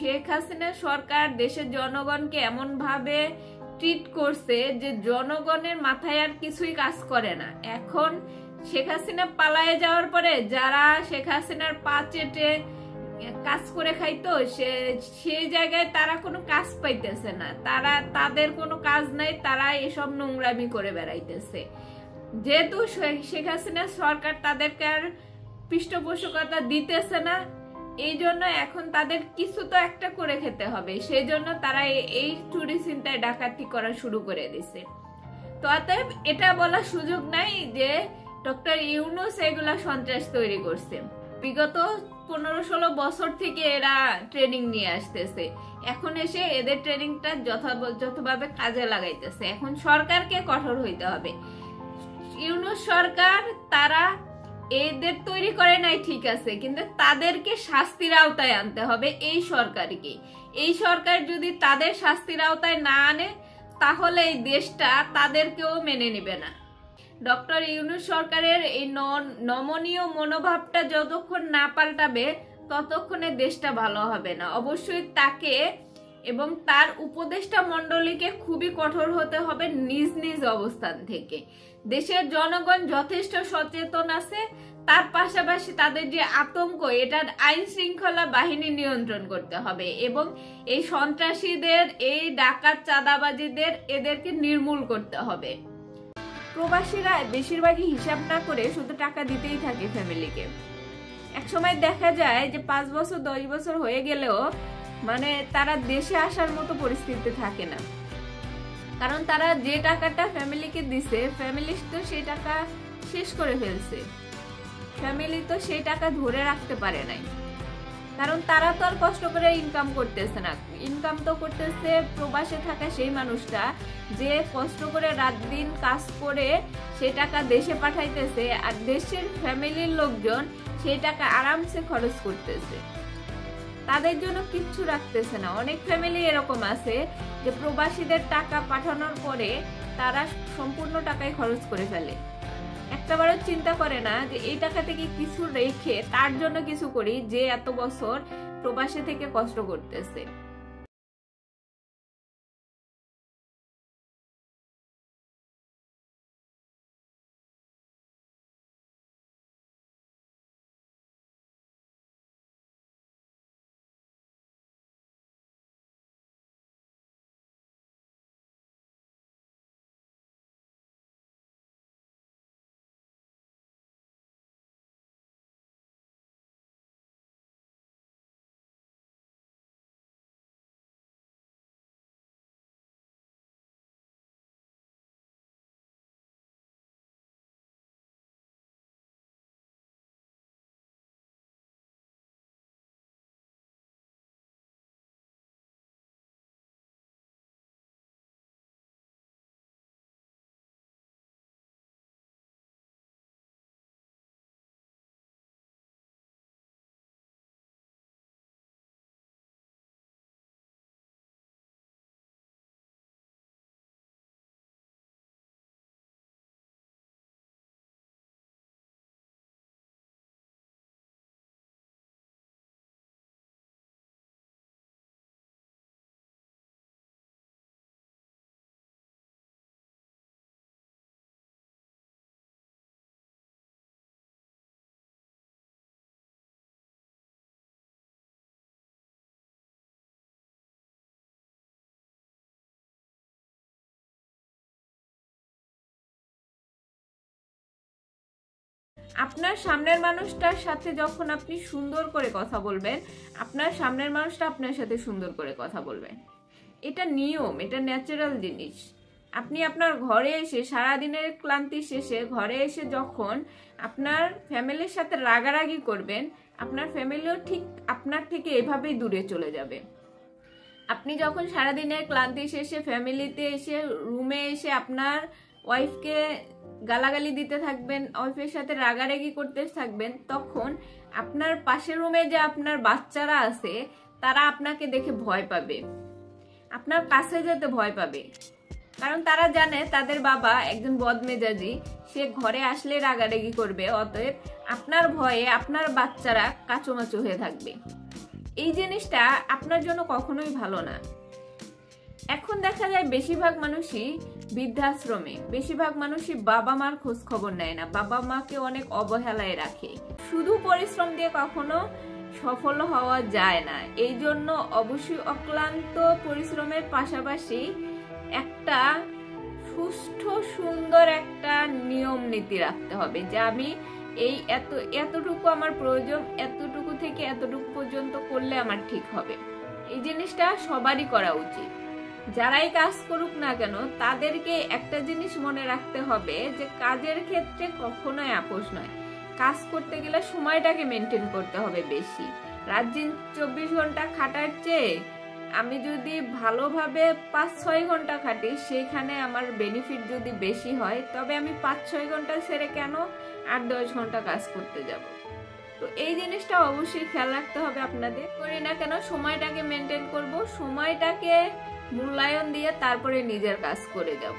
শেখ হাসিনা সরকার দেশের জনগণকে এমন ভাবে ট্রিট করছে যে জনগণের মাথায় আর কিছুই কাজ করে না। এখন শেখ হাসিনা পালায়ে যাওয়ার পরে যারা শেখ হাসিনার পা চেটে কাজ করে খাইতো সেই জায়গায় তারা কোনো কাজ পাইতেছে না, তাদের কোনো কাজ নাই, তারা এসব নোংরামি করে বেড়াইতেছে। যেহেতু শেখ হাসিনা সরকার তাদেরকে আর পৃষ্ঠপোষকতা দিতেছে না, এই জন্য এখন তাদের কিছু তো একটা করে খেতে হবে, সেই জন্য তারা এই চুরি ছিনতাই ডাকাতি করা শুরু করে দিছে। তো অতএব এটা বলার সুযোগ নাই যে ডক্টর ইউনূস এগুলা সন্ত্রাস তৈরি করছে। বিগত 15-16 বছর থেকে এরা ট্রেনিং নিয়ে আসতেছে, এখন এসে এদের ট্রেনিংটা যথাযথভাবে কাজে লাগাইতেছে। এখন সরকারকে কঠোর হইতে হবে। ইউনূস সরকার তারা এদের তৈরি করে নাই ঠিক আছে, কিন্তু তাদেরকে শাস্তির আওতায় আনতে হবে এই সরকারকে। এই সরকার যদি তাদের শাস্তির আওতায় না আনে তাহলে এই দেশটা তাদেরকেও মেনে নিবে না। ডক্টর ইউনূস সরকারের এই নমনীয় মনোভাবটা যতক্ষণ না পাল্টাবে ততক্ষণে দেশটা ভালো হবে না। অবশ্যই তাকে এবং তার উপদেষ্টা মণ্ডলীকে খুবই কঠোর হতে হবে নিজ নিজ অবস্থান থেকে। দেশের জনগণ যথেষ্ট সচেতন আছে, তার পাশাপাশি তাদের যে আতঙ্ক, এটা আইন শৃঙ্খলা বাহিনী নিয়ন্ত্রণ করতে হবে এবং এই সন্ত্রাসীদের, এই ডাকাত চাঁদাবাজিদের এদেরকে নির্মূল করতে হবে। প্রবাসীরা বেশিরভাগই হিসাব না করে শুধু টাকা দিতেই থাকে ফ্যামিলিকে। একসময় দেখা যায় যে 5 বছর 10 বছর হয়ে গেলেও মানে তারা দেশে আসার মতো পরিস্থিতি থাকে না, কারণ তারা যে টাকাটা ফ্যামিলিকে দিছে ফ্যামিলি তো সেই টাকা শেষ করে ফেলছে, ফ্যামিলি তো সেই টাকা ধরে রাখতে পারে নাই, কারণ তারা তো আর কষ্ট করে ইনকাম করতেছে না। ইনকাম তো করতেছে প্রবাসে থাকা সেই মানুষটা যে কষ্ট করে রাত দিন কাজ করে সেই টাকা দেশে পাঠাইতেছে, আর দেশের ফ্যামিলির লোকজন সেই টাকা আরামসে খরচ করতেছে, তাদের জন্য কিচ্ছু রাখতেছে না। অনেক ফ্যামিলি এরকম আছে যে প্রবাসীদের টাকা পাঠানোর পরে তারা সম্পূর্ণ টাকাই খরচ করে ফেলে, একটাবারও চিন্তা করে না যে এই টাকা থেকে কিছু রেখে তার জন্য কিছু করি যে এত বছর প্রবাসী থেকে কষ্ট করতেছে। আপনার সামনের মানুষটার সাথে যখন আপনি সুন্দর করে কথা বলবেন, আপনার সামনের মানুষটা আপনার সাথে সুন্দর করে কথা বলবেন, এটা নিয়ম, এটা ন্যাচারাল জিনিস। আপনি আপনার ঘরে এসে সারাদিনের ক্লান্তি শেষে ঘরে এসে যখন আপনার ফ্যামিলির সাথে রাগারাগি করবেন, আপনার ফ্যামিলিও ঠিক আপনার থেকে এভাবেই দূরে চলে যাবে। আপনি যখন সারাদিনের ক্লান্তি শেষে ফ্যামিলিতে এসে রুমে এসে আপনার ওয়াইফকে গালাগালি দিতে থাকবেন, ওয়াইফের সাথে রাগারাগি করতে থাকবেন, তখন আপনার পাশের রুমে যে আপনার বাচ্চারা আছে তারা আপনাকে দেখে ভয় পাবে, আপনার কাছে যেতে ভয় পাবে, কারণ তারা জানে তাদের বাবা একজন বদমেজাজি, সে ঘরে আসলে রাগারাগি করবে। অতএব আপনার ভয়ে আপনার বাচ্চারা কাচুমাচু হয়ে থাকবে। এই জিনিসটা আপনার জন্য কখনোই ভালো না। এখন দেখা যায় বেশিরভাগ মানুষই বৃদ্ধাশ্রমে, বেশিরভাগ মানুষই বাবা মার খোঁজ খবর নেয় না, বাবা মাকে অনেক অবহেলায় রাখে। শুধু পরিশ্রম দিয়ে কখনো সফল হওয়া যায় না। এই জন্য অবশ্যই অক্লান্ত পরিশ্রমের পাশাপাশি একটা সুষ্ঠু সুন্দর একটা নিয়ম নীতি রাখতে হবে, যে আমি এই এতটুকু আমার প্রয়োজন, এতটুকু থেকে এতটুকু পর্যন্ত করলে আমার ঠিক হবে। এই জিনিসটা সবারই করা উচিত। যারাই কাজ করুক না কেন তাদেরকে একটা জিনিস মনে রাখতে হবে যে কাজের ক্ষেত্রে কখনোই আপোষ নয়। কাজ করতে গেলে সময়টাকে মেনটেন করতে হবে বেশি। রাত দিন 24 ঘন্টা খাটার চেয়ে আমি যদি ভালোভাবে 5-6 ঘন্টা খাটি, সেখানে আমার বেনিফিট যদি বেশি হয়, তবে আমি 5-6 ঘন্টা ছেড়ে কেন 8-10 ঘন্টা কাজ করতে যাব। তো এই জিনিসটা অবশ্যই খেয়াল রাখতে হবে আপনাদের। করি না কেন সময়টাকে মেনটেন করব, সময়টাকে মূল্যায়ন দিয়ে তারপরে নিজের কাজ করে যাব।